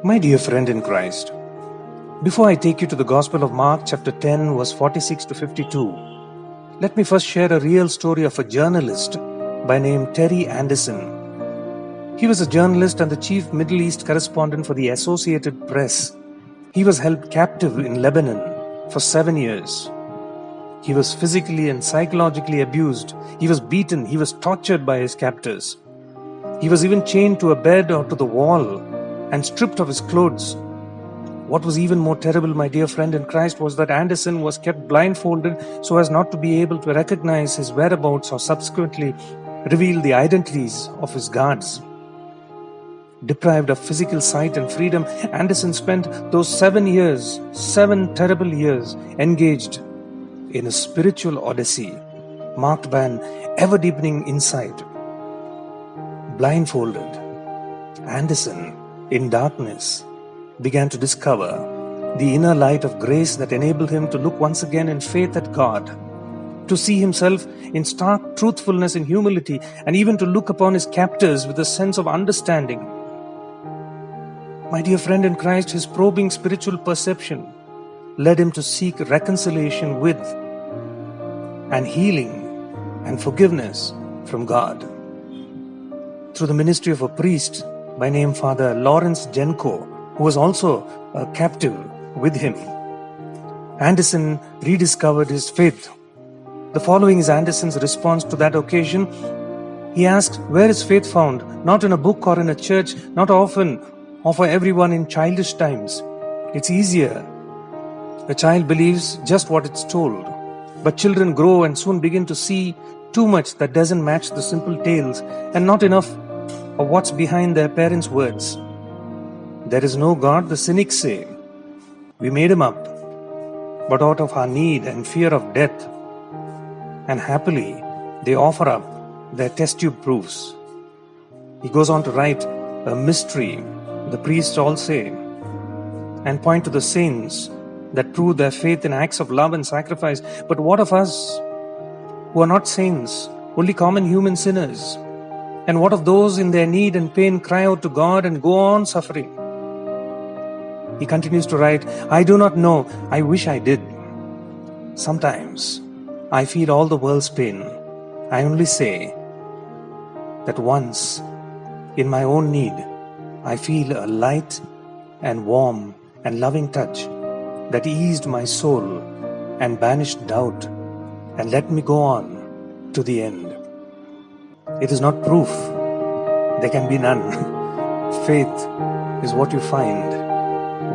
My dear friend in Christ, before I take you to the Gospel of Mark chapter 10 verse 46 to 52, let me first share a real story of a journalist by name Terry Anderson. He was a journalist and the chief Middle East correspondent for the Associated Press. He was held captive in Lebanon for 7 years. He was physically and psychologically abused. He was beaten. He was tortured by his captors. He was even chained to a bed or to the wall and stripped of his clothes. What was even more terrible, my dear friend in Christ, was that Anderson was kept blindfolded so as not to be able to recognize his whereabouts or subsequently reveal the identities of his guards. Deprived of physical sight and freedom, Anderson spent those 7 years, 7 terrible years, engaged in a spiritual odyssey marked by an ever-deepening insight. Blindfolded, Anderson, in darkness, began to discover the inner light of grace that enabled him to look once again in faith at God, to see himself in stark truthfulness and humility, and even to look upon his captors with a sense of understanding. My dear friend in Christ, his probing spiritual perception led him to seek reconciliation with and healing and forgiveness from God. Through the ministry of a priest by name Father Lawrence Jenko, who was also a captive with him, Anderson rediscovered his faith. The following is Anderson's response to that occasion. He asked, where is faith found? Not in a book or in a church, not often or for everyone in childish times. It's easier. A child believes just what it's told. But children grow and soon begin to see too much that doesn't match the simple tales and not enough of what's behind their parents' words. There is no God, the cynics say. We made him up, but out of our need and fear of death. And happily, they offer up their test tube proofs. He goes on to write a mystery, the priests all say, and point to the saints that prove their faith in acts of love and sacrifice. But what of us who are not saints, only common human sinners? And what of those in their need and pain cry out to God and go on suffering? He continues to write, I do not know, I wish I did. Sometimes I feel all the world's pain. I only say that once, in my own need, I feel a light and warm and loving touch that eased my soul and banished doubt and let me go on to the end. It is not proof. There can be none. Faith is what you find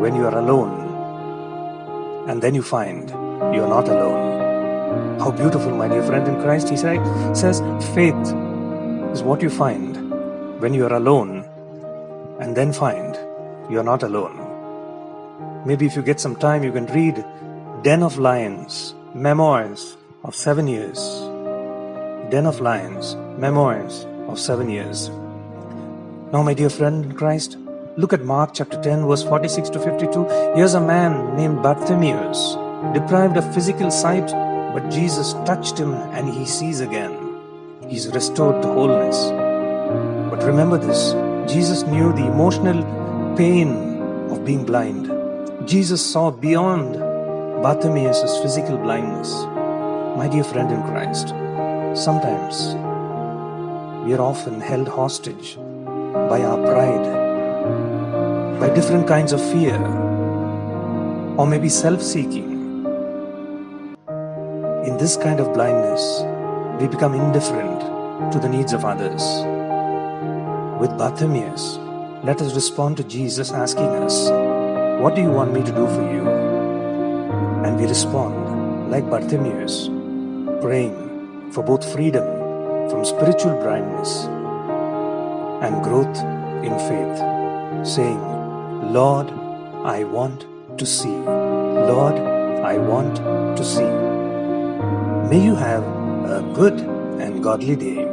when you are alone, and then you find you are not alone. How beautiful, my dear friend in Christ. He says, faith is what you find when you are alone, and then find you are not alone. Maybe if you get some time, you can read Den of Lions, Memoirs of 7 years. Den of Lions, Memoirs of 7 years. Now, my dear friend in Christ, look at Mark chapter 10, verse 46 to 52. Here's a man named Bartimaeus, deprived of physical sight, but Jesus touched him and he sees again. He's restored to wholeness. But remember this, Jesus knew the emotional pain of being blind. Jesus saw beyond Bartimaeus' physical blindness. My dear friend in Christ, sometimes we are often held hostage by our pride, by different kinds of fear, or maybe self-seeking. In this kind of blindness, we become indifferent to the needs of others. With Bartimaeus, let us respond to Jesus asking us, what do you want me to do for you? And we respond like Bartimaeus, praying for both freedom from spiritual blindness and growth in faith, saying, Lord, I want to see. Lord, I want to see. May you have a good and godly day.